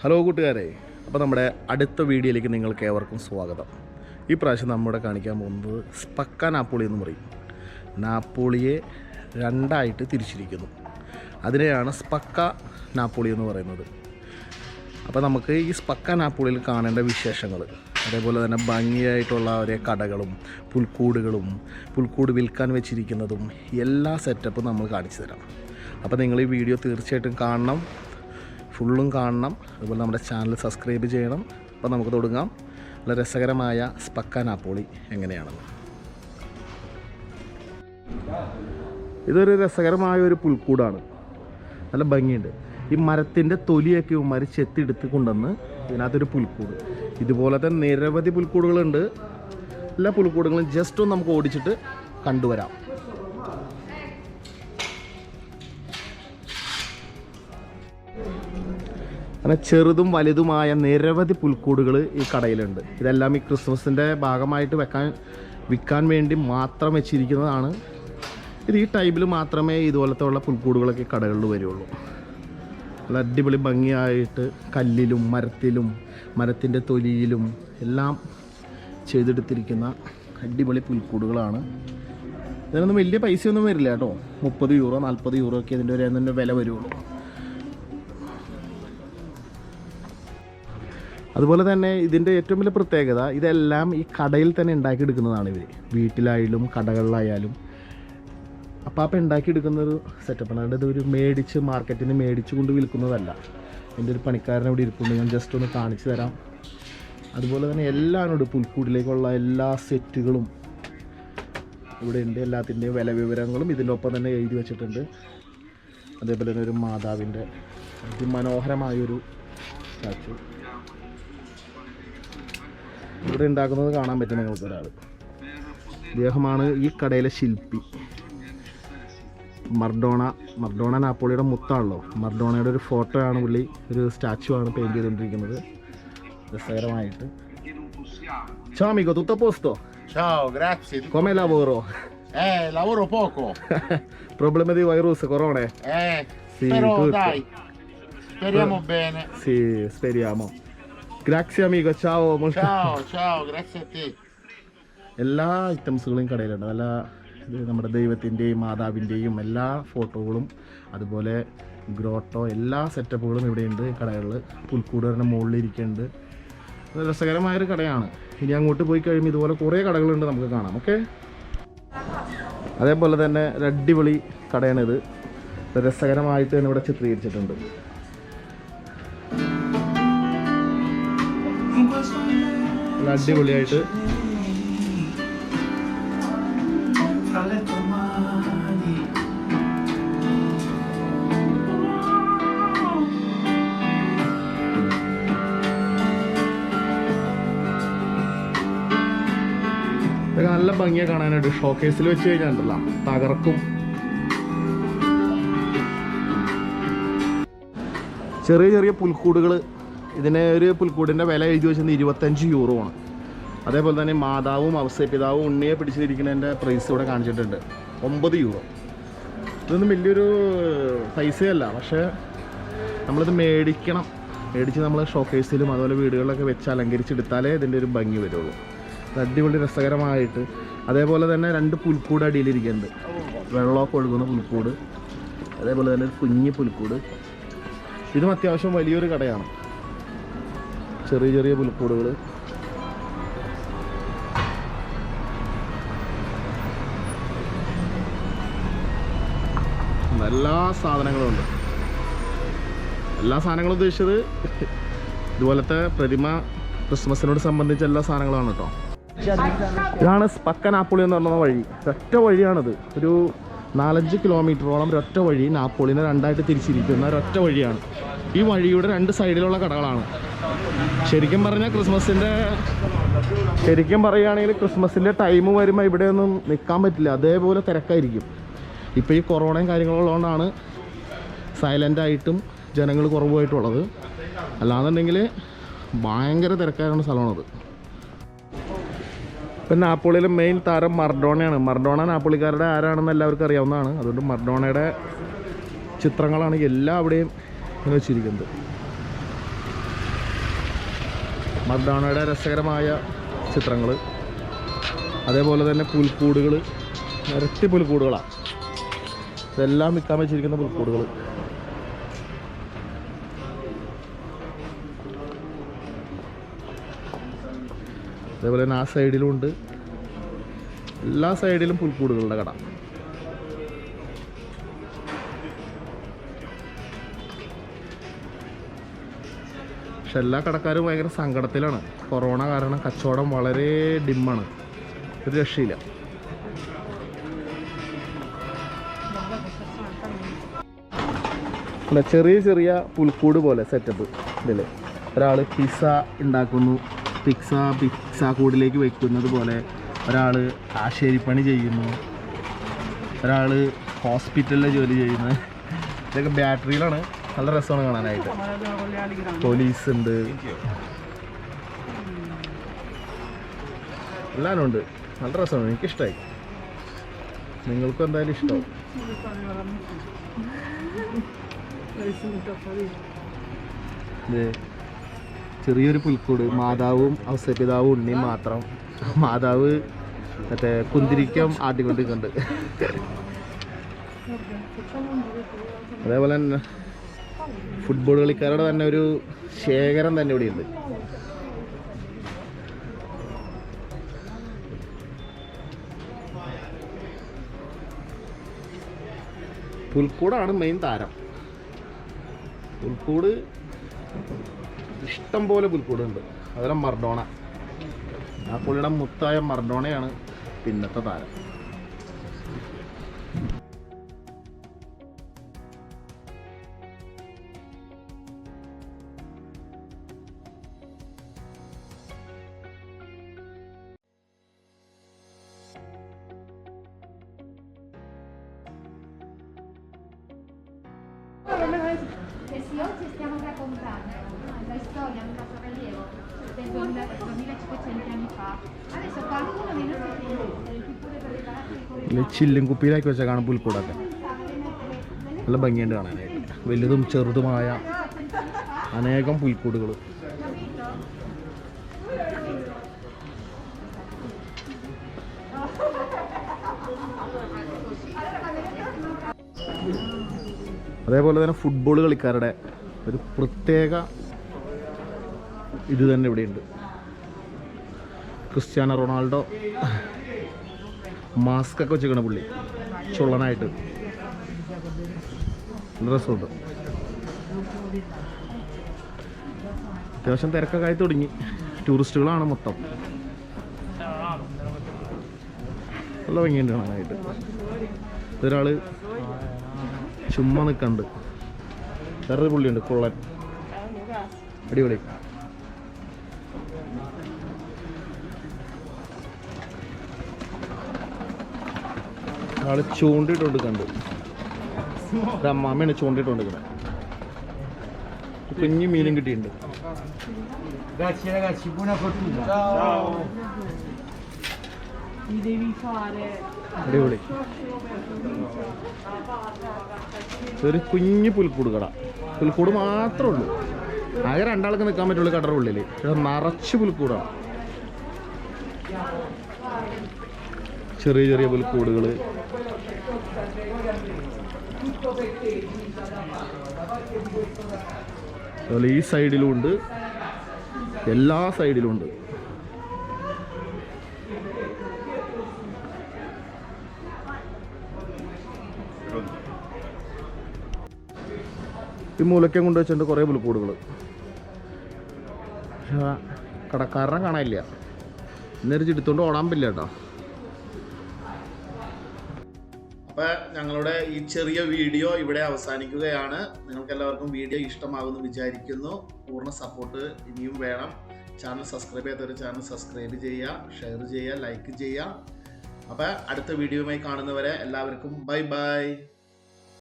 Hello കൂട്ടുകാരെ, അപ്പോൾ നമ്മുടെ അടുത്ത വീഡിയോയിലേക്ക് നിങ്ങൾക്ക് ഏവർക്കും സ്വാഗതം. ഈ പ്രാവശ്യം നമ്മുടെ കാണിക്കാൻ പോകുന്നത് സ്പക്ക നാപ്പോളി എന്ന് പറയും. നാപ്പോളിയെ രണ്ടായിട്ട് തിരിച്ചിരിക്കുന്നു. അതിനെയാണ് സ്പക്ക നാപ്പോളി എന്ന് പറയുന്നത്. അപ്പോൾ നമുക്ക് ഈ സ്പക്ക നാപ്പോളിയിൽ കാണേണ്ട വിശേഷങ്ങൾ, അതേപോലെ തന്നെ ഭംഗിയായിട്ടുള്ള ഒരേ കടകളും പുൽക്കൂട് വിൽക്കാൻ വെച്ചിരിക്കുന്നതും എല്ലാ സെറ്റപ്പും നമ്മൾ കാണിച്ചു തരാം. അപ്പോൾ നിങ്ങൾ ഈ വീഡിയോ തീർച്ചയായിട്ടും കാണണം, ഫുള്ളും കാണണം. അതുപോലെ നമ്മുടെ ചാനൽ സബ്സ്ക്രൈബ് ചെയ്യണം. അപ്പോൾ നമുക്ക് തുടങ്ങാം. നല്ല രസകരമായ സ്പക്ക നാപ്പോളി എങ്ങനെയാണെന്ന്. ഇതൊരു രസകരമായ ഒരു പുൽക്കൂടാണ്. നല്ല ഭംഗിയുണ്ട്. ഈ മരത്തിൻ്റെ തൊലിയൊക്കെ ഉമ്മാർ ചെത്തിയെടുത്ത് കൊണ്ടുവന്ന് ഇതിനകത്തൊരു പുൽക്കൂട്. ഇതുപോലത്തെ നിരവധി പുൽക്കൂടുകളുണ്ട്. എല്ലാ പുൽക്കൂടുകളും ജസ്റ്റ് ഒന്ന് നമുക്ക് ഓടിച്ചിട്ട് കണ്ടുവരാം. അങ്ങനെ ചെറുതും വലുതുമായ നിരവധി പുൽക്കൂടുകൾ ഈ കടയിലുണ്ട്. ഇതെല്ലാം ഈ ക്രിസ്മസിൻ്റെ ഭാഗമായിട്ട് വിൽക്കാൻ വേണ്ടി മാത്രം വെച്ചിരിക്കുന്നതാണ്. ഇത് ഈ ടൈമിൽ മാത്രമേ ഇതുപോലത്തെ ഉള്ള പുൽക്കൂടുകളൊക്കെ കടകളിൽ വരുള്ളൂ. നല്ല അടിപൊളി ഭംഗിയായിട്ട് കല്ലിലും മരത്തിൻ്റെ തൊലിയിലും എല്ലാം ചെയ്തെടുത്തിരിക്കുന്ന അടിപൊളി പുൽക്കൂടുകളാണ്. ഇതിനൊന്നും വലിയ പൈസയൊന്നും വരില്ല കേട്ടോ. 30 യൂറോ 40 യൂറോ ഒക്കെ ഇതിൻ്റെ ഒരു തന്നെ വില വരുള്ളൂ. അതുപോലെ തന്നെ ഇതിൻ്റെ ഏറ്റവും വലിയ പ്രത്യേകത, ഇതെല്ലാം ഈ കടയിൽ തന്നെ ഉണ്ടാക്കിയെടുക്കുന്നതാണ്. ഇവർ വീട്ടിലായാലും കടകളിലായാലും അപ്പം ഉണ്ടാക്കിയെടുക്കുന്നൊരു സെറ്റപ്പാണ്. അതുകൊണ്ട് ഇതൊരു മാർക്കറ്റിന് മേടിച്ച് കൊണ്ട് വിൽക്കുന്നതല്ല. എൻ്റെ ഒരു പണിക്കാരൻ ഇവിടെ ഇരിപ്പുണ്ട്, ഞാൻ ജസ്റ്റ് ഒന്ന് കാണിച്ചു തരാം. അതുപോലെ തന്നെ എല്ലാവരോടും പുൽക്കൂടിലേക്കുള്ള എല്ലാ സെറ്റുകളും ഇവിടെ ഉണ്ട്. എല്ലാത്തിൻ്റെയും വില വിവരങ്ങളും ഇതിൻ്റെ ഒപ്പം തന്നെ എഴുതി വെച്ചിട്ടുണ്ട്. അതേപോലെ തന്നെ ഒരു മാതാവിൻ്റെ അതിമനോഹരമായൊരു സ്റ്റാച്ചു ഇവിടെ ഉണ്ടാക്കുന്നത് കാണാൻ പറ്റും നിങ്ങൾക്ക്. ഇദ്ദേഹമാണ് ഈ കടയിലെ ശില്പി. മർഡോണ നാപ്പോളിയുടെ മുത്താണല്ലോ. മർഡോണയുടെ ഒരു ഫോട്ടോയാണ് പുള്ളി, ഒരു സ്റ്റാച്ചു ആണ് പെയിൻറ് ചെയ്തുകൊണ്ടിരിക്കുന്നത് രസകരമായിട്ട്. Ciao amico, tutto a posto? Ciao, grazie. Come lavoro? Lavoro poco. Problema di virus, corona? Sì, Però tutto. dai, speriamo bene. Sì, speriamo. Grazie amico, ciao. Ciao, grazie a te. എല്ലാ ഐറ്റംസുകളും കടയിലുണ്ട്. നല്ല നമ്മുടെ ദൈവത്തിൻ്റെയും മാതാവിൻ്റെയും എല്ലാ ഫോട്ടോകളും, അതുപോലെ grotto, എല്ലാ സെറ്റപ്പുകളും ഇവിടെയുണ്ട്. കടകളിൽ പുൽക്കൂട് തന്നെ മുകളിലിരിക്കുന്നുണ്ട്. രസകരമായൊരു കടയാണ്. ഇനി അങ്ങോട്ട് പോയി കഴിയുമ്പോൾ ഇതുപോലെ കുറേ കടകളുണ്ട്, നമുക്ക് കാണാം. ഓക്കെ, അതേപോലെ തന്നെ ഒരു അടിപൊളി കടയാണിത്. രസകരമായിട്ട് തന്നെ ഇവിടെ ചിത്രീകരിച്ചിട്ടുണ്ട്. നല്ല അടിപൊളിയായിട്ട് നല്ല ഭംഗിയെ കാണാനായിട്ട്. ഷോക്കേസിൽ വെച്ച് കഴിഞ്ഞാൽ തകർക്കും. ചെറിയ ചെറിയ പുൽക്കൂടുകൾ. ഇതിന് ഒരു പുൽക്കൂടിൻ്റെ വില എഴുതി വെച്ചത് 25 യൂറോ ആണ്. അതേപോലെ തന്നെ മാതാവും ഔസേപിതാവും ഉണ്ണിയെ പിടിച്ചിരിക്കുന്നതിൻ്റെ പ്രൈസ് ഇവിടെ കാണിച്ചിട്ടുണ്ട് 9 യൂറോ. ഇതൊന്നും വലിയൊരു പൈസയല്ല, പക്ഷേ നമ്മളിത് മേടിച്ച് നമ്മൾ ഷോക്കേസിലും അതുപോലെ വീടുകളിലൊക്കെ വെച്ച് അലങ്കരിച്ചെടുത്താലേ ഇതിൻ്റെ ഒരു ഭംഗി വരുള്ളൂ. അടിപൊളി രസകരമായിട്ട്. അതേപോലെ തന്നെ 2 പുൽക്കൂട് അടിയിലിരിക്കുന്നുണ്ട്. വെള്ളമൊക്കെ ഒഴുകുന്ന പുൽക്കൂട്, അതേപോലെ തന്നെ ഒരു കുഞ്ഞ് പുൽക്കൂട്. ഇതും അത്യാവശ്യം വലിയൊരു കടയാണ്. ചെറിയ ചെറിയ പുൽക്കൂടുകൾ. എല്ലാ സാധനങ്ങളും ഉണ്ട്. എല്ലാ സാധനങ്ങളും ഉദ്ദേശിച്ചത് ഇതുപോലത്തെ പ്രതിമ, ക്രിസ്മസിനോട് സംബന്ധിച്ച എല്ലാ സാധനങ്ങളാണ് കേട്ടോ. ഇതാണ് സ്പക്ക നാപ്പോളി എന്ന് പറയുന്ന വഴി. ഒരൊറ്റ വഴിയാണിത്. ഒരു 4-5 കിലോമീറ്ററോളം ഒരൊറ്റ വഴി. നാപ്പോളിനെ രണ്ടായിട്ട് തിരിച്ചിരിക്കുന്ന ഒരൊറ്റ വഴിയാണ്. ഈ വഴിയുടെ 2 സൈഡിലുള്ള കടകളാണ്. ശരിക്കും പറയുകയാണെങ്കിൽ ക്രിസ്മസിൻ്റെ ടൈം വരുമ്പോൾ ഇവിടെയൊന്നും നിൽക്കാൻ പറ്റില്ല, അതേപോലെ തിരക്കായിരിക്കും. ഇപ്പോൾ ഈ കൊറോണയും കാര്യങ്ങളുള്ളതുകൊണ്ടാണ് സൈലൻ്റായിട്ടും ജനങ്ങൾ കുറവായിട്ടുള്ളത്. അല്ലാന്നുണ്ടെങ്കിൽ ഭയങ്കര തിരക്കായുള്ള സ്ഥലമാണത്. ഇപ്പം നാപ്പോളിയിലെ മെയിൻ താരം മർഡോണയാണ്. മർഡോണ നാപ്പോളിക്കാരുടെ ആരാണെന്ന് എല്ലാവർക്കും അറിയാവുന്നതാണ്. അതുകൊണ്ട് മർഡോണയുടെ ചിത്രങ്ങളാണ് എല്ലാവിടെയും വെച്ചിരിക്കുന്നത്. മർഡോണയുടെ രസകരമായ ചിത്രങ്ങൾ, അതേപോലെ തന്നെ പുൽക്കൂടുകൾ, നിരത്തി പുൽക്കൂടുകളാണ്. ഇതെല്ലാം വിൽക്കാൻ വെച്ചിരിക്കുന്ന പുൽക്കൂടുകൾ. അതേപോലെ തന്നെ ആ സൈഡിലും ഉണ്ട്. എല്ലാ സൈഡിലും പുൽക്കൂടുകളുടെ കട. പക്ഷെ എല്ലാ കടക്കാരും ഭയങ്കര സങ്കടത്തിലാണ്. കൊറോണ കാരണം കച്ചവടം വളരെ ഡിമ്മാണ്, ഒരു രക്ഷയില്ല. ചെറിയ ചെറിയ പുൽക്കൂട് പോലെ സെറ്റപ്പ് ഇതിൽ ഒരാൾ പിസ്സ ഉണ്ടാക്കുന്നു, പിസ്സ കൂടിലേക്ക് വെക്കുന്നത് പോലെ ഒരാൾ ആശേരിപ്പണി ചെയ്യുന്നു, ഒരാൾ ഹോസ്പിറ്റലിൽ ജോലി ചെയ്യുന്നത്. ഇതൊക്കെ ബാറ്ററിയിലാണ്. നല്ല രസമാണ് കാണാനായിട്ട്. പോലീസ് ഉണ്ട്, എല്ലാവരും ഉണ്ട്. നല്ല രസമാണ്, എനിക്കിഷ്ടമായി. നിങ്ങൾക്കും എന്തായാലും ഇഷ്ടമാവും. ഇത് ചെറിയൊരു പുൽക്കൂട്, മാതാവും ഔസപിതാവും ഉണ്ണിയും മാത്രം. മാതാവ് മറ്റേ കുന്തിരിക്കം ആട്ടിക്കൊണ്ടിരിക്കുന്നുണ്ട്. അതേപോലെ തന്നെ ഫുട്ബോൾ കളിക്കാരുടെ തന്നെ ഒരു ശേഖരം തന്നെ ഇവിടെയുണ്ട്. പുൽക്കൂടാണ് മെയിൻ താരം. പുൽക്കൂട് ഇഷ്ടം പോലെ പുൽക്കൂടുണ്ട്. അതുപോലെ മർഡോണ, ആ പുള്ളിയുടെ മുത്തായ മർഡോണയാണ് പിന്നത്തെ താരം. E sì, oggi stiamo raccontando la storia, un soprallievo del 2500 anni fa. Adesso qualcuno dei nostri figli pure preparati di ചില്ലും കുപ്പിയിലാക്കി വെച്ചാൽ കാണും പുൽക്കൂടൊക്കെ. നല്ല ഭംഗിയുണ്ട് കാണാനായിട്ട്. വലുതും ചെറുതുമായ അനേകം പുൽക്കൂടുകൾ. അതേപോലെ തന്നെ ഫുട്ബോൾ കളിക്കാരുടെ ഒരു പ്രത്യേക ഇത് തന്നെ ഇവിടെയുണ്ട്. ക്രിസ്ത്യാനോ റൊണാൾഡോ മാസ്ക് ഒക്കെ വെച്ചിരിക്കണ പുള്ളി ചുള്ളനായിട്ട്. നല്ല രസമുണ്ട്. അത്യാവശ്യം തിരക്കൊക്കെ ആയി തുടങ്ങി. ടൂറിസ്റ്റുകളാണ് മൊത്തം. നല്ല ഭംഗിയുണ്ട് കാണാനായിട്ട്. ഒരാൾ ചുമ്മാ നിൽക്കുന്നുണ്ട്. വേറൊരു പുള്ളിയുണ്ട്, കുള്ളൻ, അടിപൊളി. ആൾ ചൂണ്ടിട്ടുണ്ട് കണ്ട്. ഒരു അമ്മാമ്മയാണ് ചൂണ്ടിട്ടുണ്ടിരിക്കുന്നത്. കുഞ്ഞു മീനും കിട്ടിയിട്ടുണ്ട്. Grazie ragazzi, buona fortuna. Ciao. Mi devi fare. അടിപൊളി. ഒരു കുഞ്ഞു പുൽക്കൂട് കട. പുൽക്കൂട് മാത്രമേ ഉള്ളൂ. ആകെ രണ്ടാൾക്ക് നിൽക്കാൻ പറ്റുള്ളൂ കടയുടെ ഉള്ളിൽ. പക്ഷെ നിറച്ച് പുൽക്കൂടാണ്. ചെറിയ ചെറിയ പുൽക്കൂടുകൾ. അതുപോലെ ഈ സൈഡിലും ഉണ്ട്, എല്ലാ സൈഡിലും ഉണ്ട്. ഈ മൂലയ്ക്കം കൊണ്ട് വെച്ചിട്ടുണ്ട് കുറേ പുൽക്കൂടുകൾ. പക്ഷേ കടക്കാരനെ കാണാനില്ല. ഇന്നൊരു ചിടുത്തോണ്ട് ഓടാൻ പറ്റില്ല കേട്ടോ. അപ്പോൾ ഞങ്ങളുടെ ഈ ചെറിയ വീഡിയോ ഇവിടെ അവസാനിക്കുകയാണ്. നിങ്ങൾക്കെല്ലാവർക്കും വീഡിയോ ഇഷ്ടമാകുമെന്ന് വിചാരിക്കുന്നു. പൂർണ്ണ സപ്പോർട്ട് ഇനിയും വേണം. ചാനൽ സബ്സ്ക്രൈബ് ചെയ്യാത്തവർ ചാനൽ സബ്സ്ക്രൈബ് ചെയ്യുക, ഷെയർ ചെയ്യുക, ലൈക്ക് ചെയ്യുക. അപ്പോൾ അടുത്ത വീഡിയോയുമായി കാണുന്നവരെ എല്ലാവർക്കും ബൈ ബൈ.